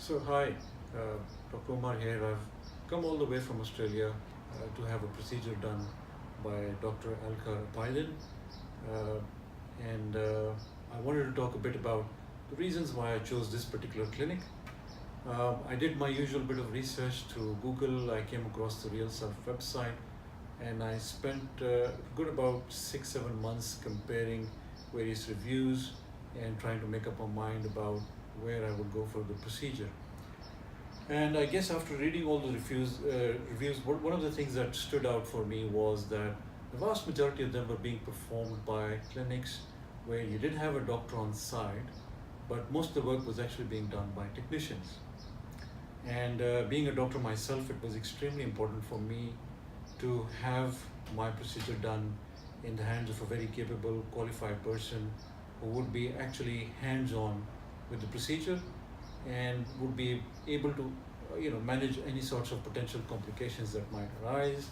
So hi, Dr. Omar here. I've come all the way from Australia to have a procedure done by Dr. Ilker Apaydin, uh, and I wanted to talk a bit about the reasons why I chose this particular clinic. I did my usual bit of research through Google. I came across the Real Self website, and I spent good about 6-7 months comparing various reviews and trying to make up my mind about where I would go for the procedure. And I guess after reading all the reviews, one of the things that stood out for me was that the vast majority of them were being performed by clinics where you did have a doctor on site, but most of the work was actually being done by technicians. And being a doctor myself, it was extremely important for me to have my procedure done in the hands of a very capable, qualified person who would be actually hands-on with the procedure and would be able to manage any sorts of potential complications that might arise.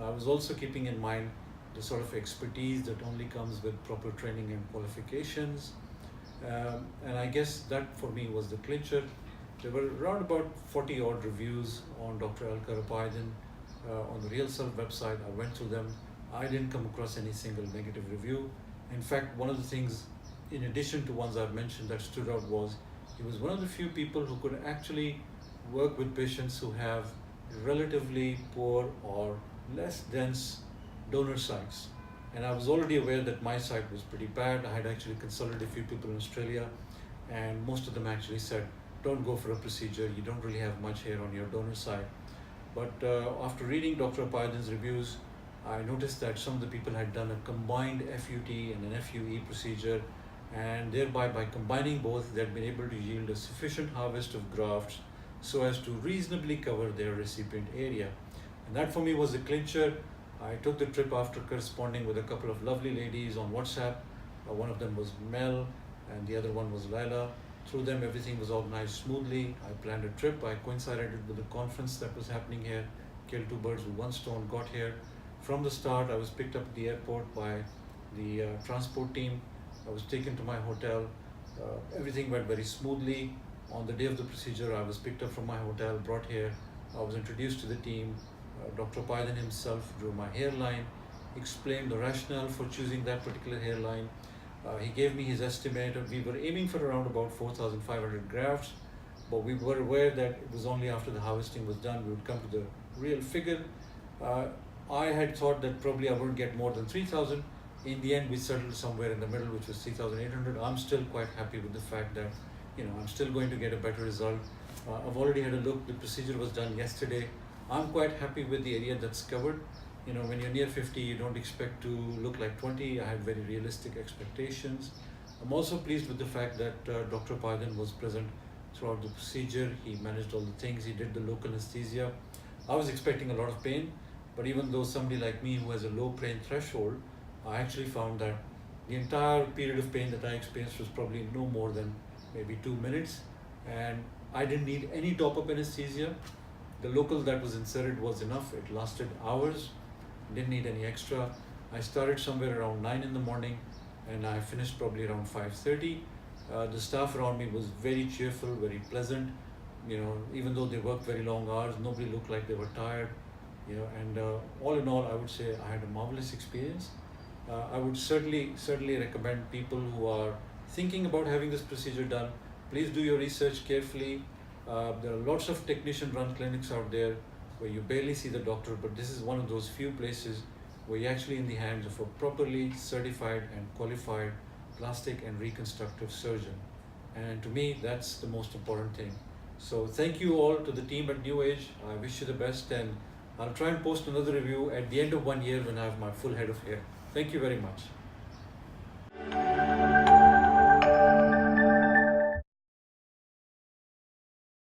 I was also keeping in mind the sort of expertise that only comes with proper training and qualifications. And I guess that for me was the clincher. There were around about 40 odd reviews on Dr. Ilker Apaydin on the Real Self website. I went through them. I didn't come across any single negative review. In fact, one of the things, in addition to ones I've mentioned, that stood out was he was one of the few people who could actually work with patients who have relatively poor or less dense donor sites. And I was already aware that my site was pretty bad. I had actually consulted a few people in Australia, and most of them actually said, don't go for a procedure, you don't really have much hair on your donor side. But after reading Dr. Apaydin's reviews, I noticed that some of the people had done a combined FUT and an FUE procedure, and thereby by combining both, they'd been able to yield a sufficient harvest of grafts so as to reasonably cover their recipient area. And that for me was the clincher. I took the trip after corresponding with a couple of lovely ladies on WhatsApp. One of them was Mel and the other one was Laila. Through them, everything was organized smoothly. I planned a trip. I coincided with the conference that was happening here. Killed two birds with one stone, got here. From the start, I was picked up at the airport by the transport team. I was taken to my hotel. Everything went very smoothly. On the day of the procedure, I was picked up from my hotel, brought here. I was introduced to the team. Dr. Apaydin himself drew my hairline, explained the rationale for choosing that particular hairline. He gave me his estimate. We were aiming for around about 4,500 grafts, but we were aware that it was only after the harvesting was done we would come to the real figure. I had thought that probably I wouldn't get more than 3,000. In the end, we settled somewhere in the middle, which was 3,800. I'm still quite happy with the fact that I'm still going to get a better result. I've already had a look. The procedure was done yesterday. I'm quite happy with the area that's covered. When you're near 50, you don't expect to look like 20. I had very realistic expectations. I'm also pleased with the fact that Dr. Apaydin was present throughout the procedure. He managed all the things. He did the local anesthesia. I was expecting a lot of pain, but even though somebody like me who has a low pain threshold, I actually found that the entire period of pain that I experienced was probably no more than maybe 2 minutes, and I didn't need any top-up anesthesia. The local that was inserted was enough. It lasted hours, didn't need any extra. I started somewhere around 9 in the morning and I finished probably around 5:30. The staff around me was very cheerful, very pleasant. Even though they worked very long hours, nobody looked like they were tired. And all in all, I would say I had a marvelous experience. I would certainly recommend people who are thinking about having this procedure done, please do your research carefully. There are lots of technician-run clinics out there where you barely see the doctor, but this is one of those few places where you're actually in the hands of a properly certified and qualified plastic and reconstructive surgeon. And to me, that's the most important thing. So thank you all to the team at New Age. I wish you the best, and I'll try and post another review at the end of 1 year when I have my full head of hair. Thank you very much.